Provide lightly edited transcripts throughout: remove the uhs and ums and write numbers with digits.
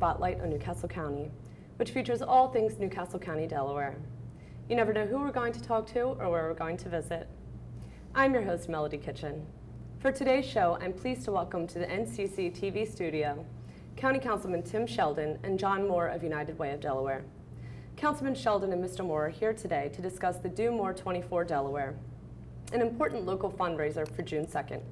spotlight on Newcastle County, which features all things Newcastle County, Delaware. You never know who we're going to talk to or where we're going to visit. I'm your host, Melody Kitchen. For today's show, I'm pleased to welcome to the NCC TV studio County Councilman Tim Sheldon and John Moore of United Way of Delaware. Councilman Sheldon and Mr. Moore are here today to discuss the Do More 24 Delaware, an important local fundraiser for June 2nd.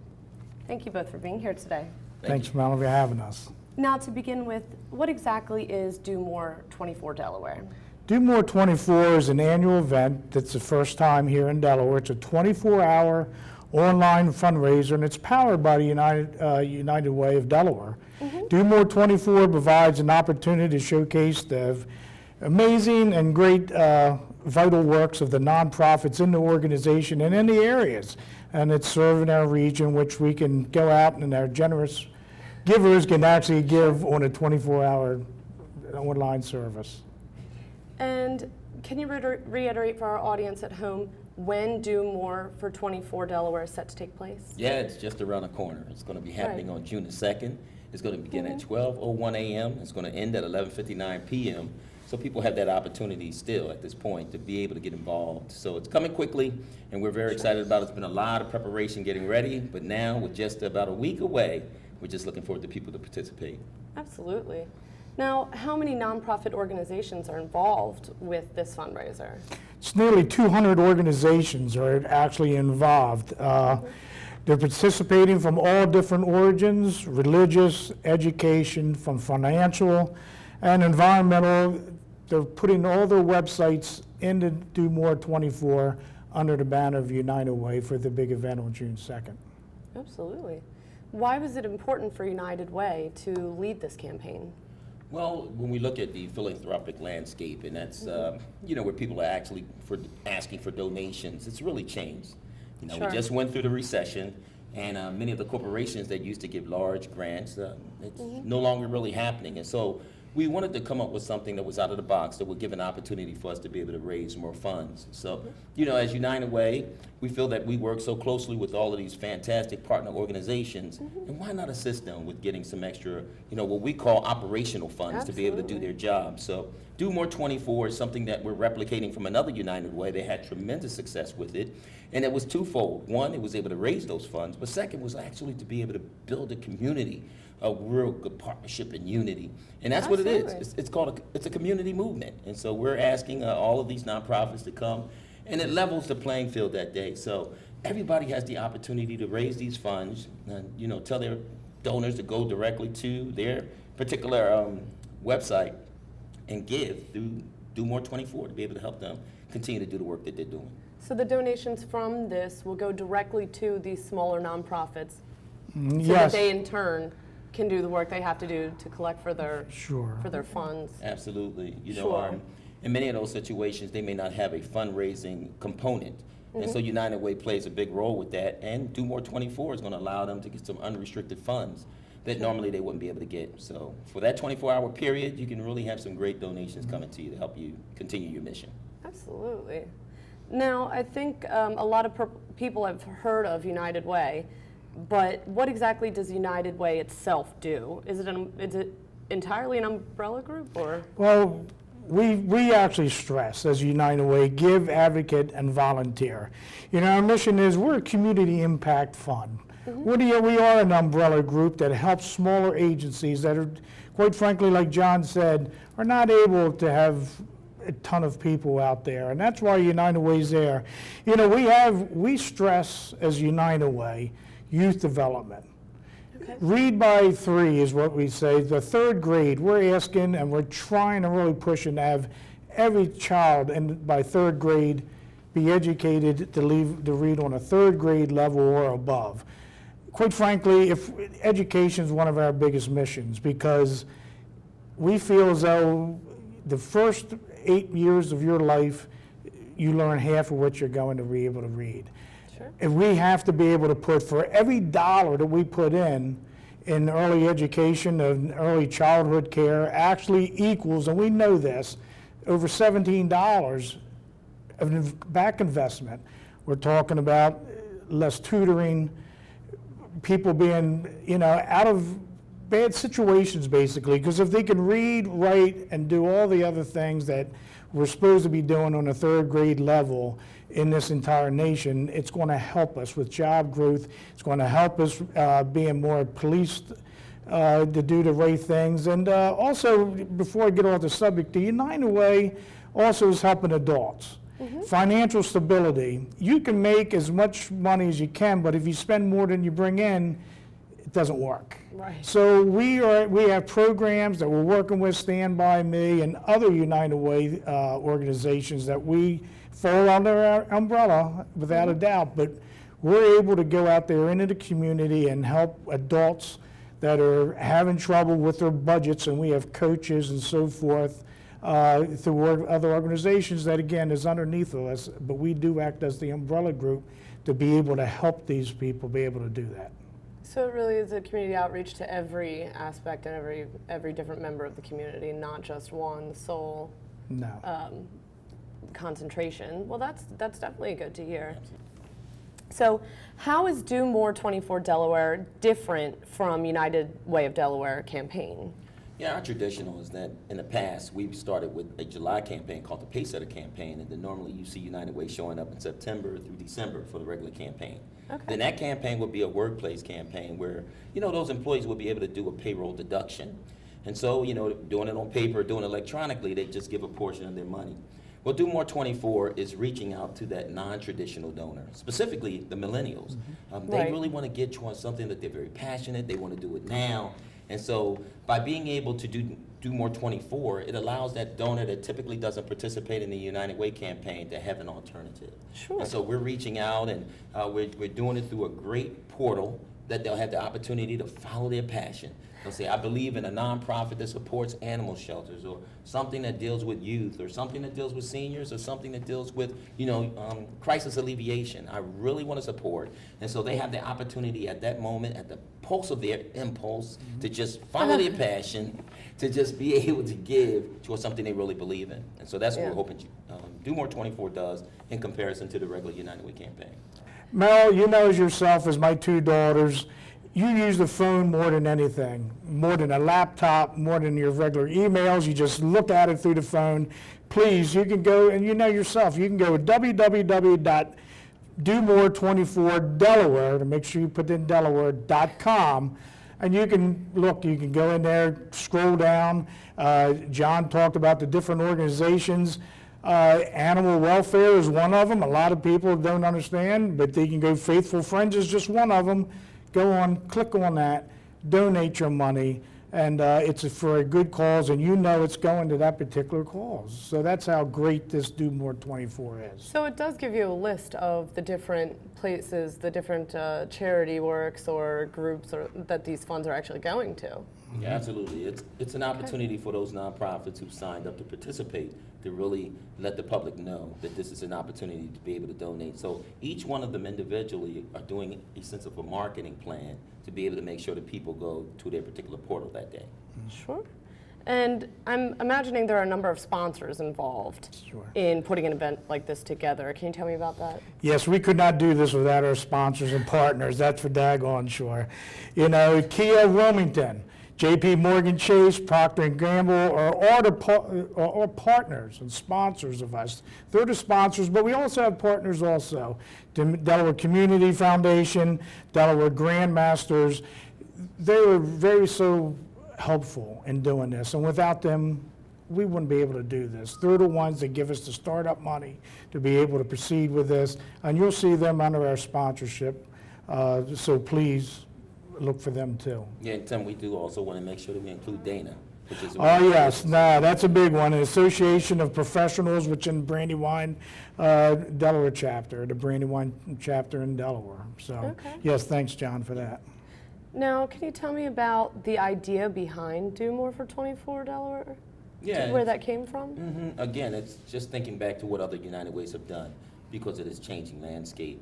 Thank you both for being here today. Thanks, Mel, for having us. Now, to begin with, what exactly is Do More 24 Delaware? Do More 24 is an annual event that's the first time here in Delaware. It's a 24-hour online fundraiser, and it's powered by the United Way of Delaware. Do More 24 provides an opportunity to showcase the amazing and great vital works of the nonprofits in the organization and in the areas. And it's serving our region, which we can go out and our generous givers can actually give on a 24-hour online service. And can you reiterate for our audience at home when Do More for 24 Delaware is set to take place? Yeah, it's just around the corner. It's going to be happening on June the 2nd. It's going to begin at 12:01 a.m. It's going to end at 11:59 p.m. So people have that opportunity still at this point to be able to get involved. So it's coming quickly, and we're very excited about it. It's been a lot of preparation getting ready, but now with just about a week away, we're just looking forward to people to participate. Absolutely. Now, how many nonprofit organizations are involved with this fundraiser? It's nearly 200 organizations are actually involved. They're participating from all different origins, religious, education, from financial, and environmental. They're putting all their websites into Do More 24 under the banner of United Way for the big event on June 2nd. Absolutely. Why was it important for United Way to lead this campaign? Well, when we look at the philanthropic landscape, and that's where people are actually asking for donations, it's really changed. We just went through the recession, and many of the corporations that used to give large grants, it's no longer really happening. And so we wanted to come up with something that was out of the box that would give an opportunity for us to be able to raise more funds. So, as United Way, we feel that we work so closely with all of these fantastic partner organizations, and why not assist them with getting some extra, what we call operational funds to be able to do their job. So Do More 24 is something that we're replicating from another United Way. They had tremendous success with it, and it was twofold. One, it was able to raise those funds, but second was actually to be able to build a community, a real good partnership and unity. And that's what it is. It's a community movement. And so we're asking all of these nonprofits to come, and it levels the playing field that day. So everybody has the opportunity to raise these funds and, tell their donors to go directly to their particular website and give through Do More 24 to be able to help them continue to do the work that they're doing. So the donations from this will go directly to these smaller nonprofits so Yes. that they in turn can do the work they have to do to collect for their Sure. for their funds. Absolutely. Sure. In many of those situations, they may not have a fundraising component. And so United Way plays a big role with that. And Do More 24 is going to allow them to get some unrestricted funds that normally they wouldn't be able to get. So for that 24-hour period, you can really have some great donations coming to you to help you continue your mission. Absolutely. Now, I think a lot of people have heard of United Way, but what exactly does United Way itself do? Is it entirely an umbrella group, or? Well, we actually stress as United Way, give, advocate, and volunteer. Our mission is we're a community impact fund. We are an umbrella group that helps smaller agencies that are, quite frankly, like John said, are not able to have a ton of people out there, and that's why United Way's there. We stress as United Way youth development. Okay. Read by 3 is what we say. The 3rd grade, we're asking and we're trying to really push and have every child by 3rd grade be educated to read on a 3rd grade level or above. Quite frankly, education is one of our biggest missions, because we feel as though the first 8 years of your life, you learn half of what you're going to be able to read. Sure. And we have to be able to put, for every dollar that we put in early education and early childhood care, actually equals, and we know this, over $17 of back investment. We're talking about less tutoring, people being, out of bad situations, basically, because if they can read, write, and do all the other things that we're supposed to be doing on a third grade level in this entire nation, it's going to help us with job growth. It's going to help us being more policed to do the right things. And also, before I get off the subject, the United Way also is helping adults. Financial stability. You can make as much money as you can, but if you spend more than you bring in, it doesn't work. Right. So we have programs that we're working with, Stand By Me, and other United Way organizations that we fall under our umbrella, without a doubt. But we're able to go out there into the community and help adults that are having trouble with their budgets, and we have coaches and so forth through other organizations that, again, is underneath us, but we do act as the umbrella group to be able to help these people be able to do that. So it really is a community outreach to every aspect and every different member of the community, not just one sole No. concentration. Well, that's definitely good to hear. So how is Do More 24 Delaware different from United Way of Delaware campaign? Yeah, our traditional is that in the past, we've started with a July campaign called the Paysetter campaign, and then normally you see United Way showing up in September through December for the regular campaign. Okay. Then that campaign would be a workplace campaign where, those employees would be able to do a payroll deduction. And so, doing it on paper, doing it electronically, they just give a portion of their money. Well, Do More 24 is reaching out to that non-traditional donor, specifically the millennials. They Right. really want to get you on something that they're very passionate, they want to do it now. And so by being able to do More 24, it allows that donor that typically doesn't participate in the United Way campaign to have an alternative. Sure. And so we're reaching out, and we're doing it through a great portal that they'll have the opportunity to follow their passion. They'll say, I believe in a nonprofit that supports animal shelters, or something that deals with youth, or something that deals with seniors, or something that deals with, crisis alleviation. I really want to support. And so they have the opportunity at that moment, at the pulse of their impulse, to just follow their passion, to just be able to give towards something they really believe in. And so that's what Yeah. we're hoping Do More 24 does in comparison to the regular United Way campaign. Mel, you know as yourself as my two daughters, you use the phone more than anything, more than a laptop, more than your regular emails. You just look at it through the phone. Please, you can go, and you know yourself, you can go to www.domore24delaware, to make sure you put in Delaware.com, and you can go in there, scroll down. John talked about the different organizations. Animal welfare is one of them. A lot of people don't understand, but they can go. Faithful Friends is just one of them. Go on, click on that, donate your money, and it's for a good cause, and it's going to that particular cause. So that's how great this Do More 24 is. So it does give you a list of the different places, the different charity works or groups that these funds are actually going to. Yeah, absolutely. It's an opportunity for those nonprofits who've signed up to participate to really let the public know that this is an opportunity to be able to donate. So each one of them individually are doing a sense of a marketing plan to be able to make sure that people go to their particular portal that day. Sure. And I'm imagining there are a number of sponsors involved Sure. in putting an event like this together. Can you tell me about that? Yes, we could not do this without our sponsors and partners. That's for daggone sure. Kia Wilmington, J.P. Morgan Chase, Procter & Gamble are partners and sponsors of us. They're the sponsors, but we also have partners also. Delaware Community Foundation, Delaware Grandmasters. They were very so helpful in doing this, and without them, we wouldn't be able to do this. They're the ones that give us the startup money to be able to proceed with this, and you'll see them under our sponsorship, so please look for them too. Yeah, and Tim, we do also want to make sure that we include Dana, which is Oh yes, that's a big one. An Association of Professionals, which in Brandywine, Delaware chapter, the Brandywine chapter in Delaware. So Okay. yes, thanks John for that. Now, can you tell me about the idea behind Do More for 24 Delaware? Yeah. Where that came from? Again, it's just thinking back to what other United Ways have done because of this changing landscape.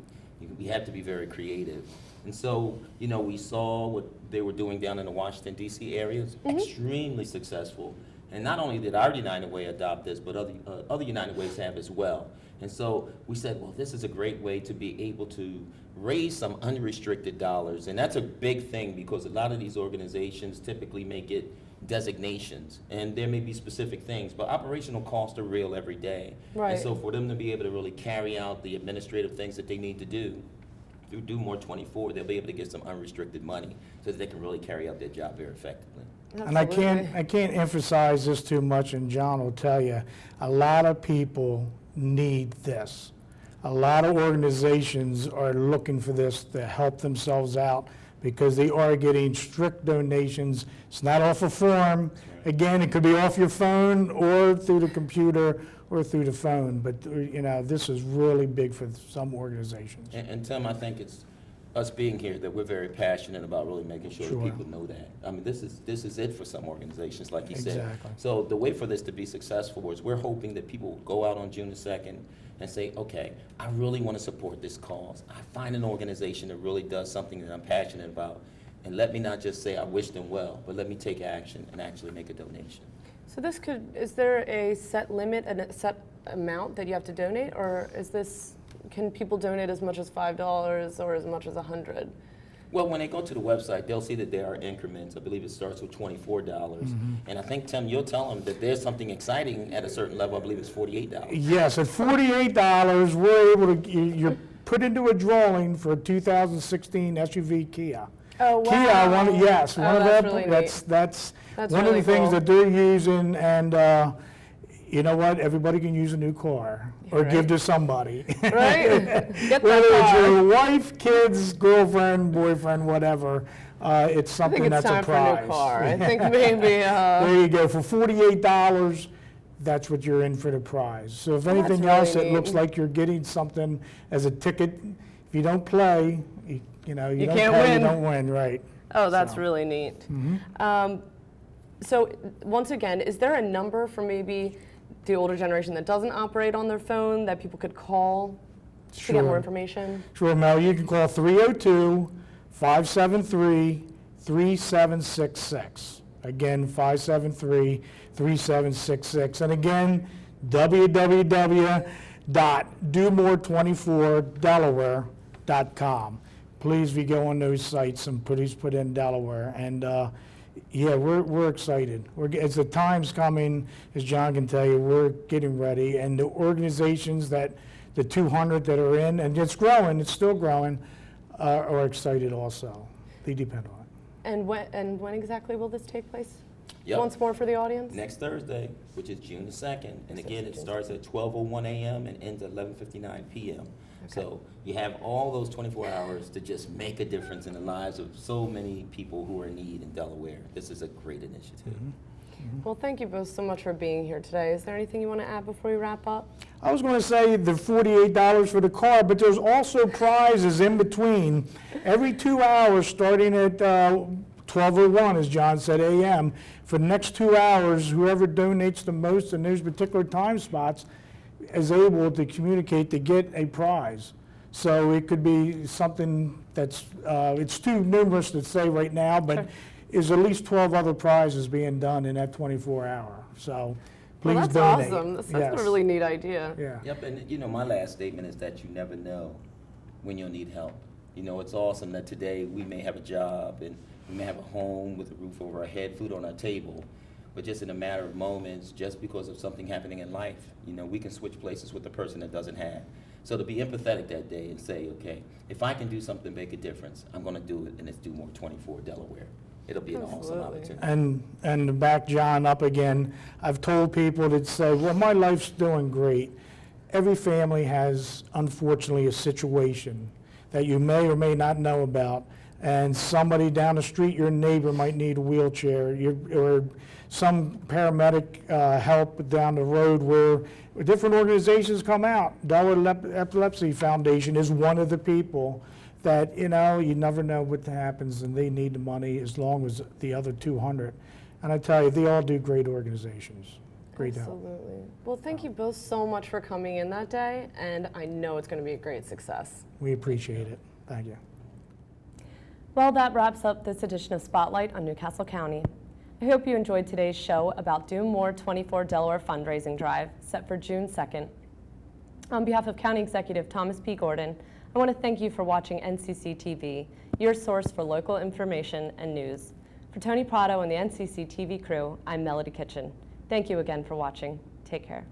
We have to be very creative. And so, we saw what they were doing down in the Washington, D.C. area. It's extremely successful. And not only did our United Way adopt this, but other United Ways have as well. And so we said, well, this is a great way to be able to raise some unrestricted dollars. And that's a big thing because a lot of these organizations typically make it designations, and there may be specific things, but operational costs are real every day. Right. And so for them to be able to really carry out the administrative things that they need to do through Do More 24, they'll be able to get some unrestricted money so that they can really carry out their job very effectively. And I can't emphasize this too much, and John will tell you, a lot of people need this. A lot of organizations are looking for this to help themselves out because they are getting strict donations. It's not off a form. Again, it could be off your phone or through the computer or through the phone, but you know, this is really big for some organizations. And Tim, I think it's us being here that we're very passionate about really making sure that people know that. I mean, this is it for some organizations, like you said. Exactly. So the way for this to be successful is we're hoping that people will go out on June the 2nd and say, okay, I really want to support this cause. I find an organization that really does something that I'm passionate about, and let me not just say I wish them well, but let me take action and actually make a donation. So is there a set limit and a set amount that you have to donate, or can people donate as much as $5 or as much as $100? Well, when they go to the website, they'll see that there are increments. I believe it starts with $24. And I think, Tim, you'll tell them that there's something exciting at a certain level. I believe it's $48. Yes, at $48, we're able to, you're put into a drawing for a 2016 SUV Kia. Oh, wow. Kia, one of that's their, really that's That's one really of the things cool. that they're using, and you know what? Everybody can use a new car or Right. give to somebody. Right? Get Whether that it's car. your wife, kids, girlfriend, boyfriend, whatever, it's I something think it's that's time a for a prize. new car. I think maybe. There you go. For $48, that's what you're in for the prize. So if anything really else, it neat. looks like you're getting something as a ticket. If you don't play, you don't can't pay, win. you don't win, right? Oh, that's So. really neat. So once again, is there a number for maybe the older generation that doesn't operate on their phone that people could call to get more Sure. information? Sure, Mel, you can call 302-573-3766. Again, 573-3766. And again, www.domore24delaware.com. Please, we go on those sites and please put in Delaware. And yeah, we're excited. As the time's coming, as John can tell you, we're getting ready. And the organizations the 200 that are in, and it's growing, it's still growing, are excited also. They depend on it. And when exactly will this take place? Yep. Once more for the audience? Next Thursday, which is June the 2nd. And again, it starts at 12:01 a.m. and ends at 11:59 p.m. So you have all those 24 hours to just make a difference in the lives of so many people who are in need in Delaware. This is a great initiative. Well, thank you both so much for being here today. Is there anything you want to add before we wrap up? I was going to say the $48 for the car, but there's also prizes in between. Every 2 hours, starting at 12:01, as John said, a.m., for the next 2 hours, whoever donates the most in those particular time spots is able to communicate to get a prize. So it could be something that's, it's too numerous to say right now, but Sure. there's at least 12 other prizes being done in that 24-hour. So please Well, that's donate. awesome. That's Yes. a really neat idea. Yeah. Yep, and my last statement is that you never know when you'll need help. It's awesome that today we may have a job and we may have a home with a roof over our head, food on our table, but just in a matter of moments, just because of something happening in life, we can switch places with the person that doesn't have. So to be empathetic that day and say, okay, if I can do something, make a difference, I'm going to do it, and it's Do More 24 Delaware. It'll be an awesome Absolutely. opportunity. And to back John up again, I've told people that say, well, my life's doing great. Every family has, unfortunately, a situation that you may or may not know about, and somebody down the street, your neighbor, might need a wheelchair, or some paramedic help down the road, where different organizations come out. Delaware Epilepsy Foundation is one of the people that, you never know what happens, and they need the money as long as the other 200. And I tell you, they all do great organizations. Great help. Absolutely. Well, thank you both so much for coming in that day, and I know it's going to be a great success. We appreciate it. Thank you. Well, that wraps up this edition of Spotlight on Newcastle County. I hope you enjoyed today's show about Do More 24 Delaware fundraising drive set for June 2nd. On behalf of County Executive Thomas P. Gordon, I want to thank you for watching NCC TV, your source for local information and news. For Tony Prad and the NCC TV crew, I'm Melody Kitchen. Thank you again for watching. Take care.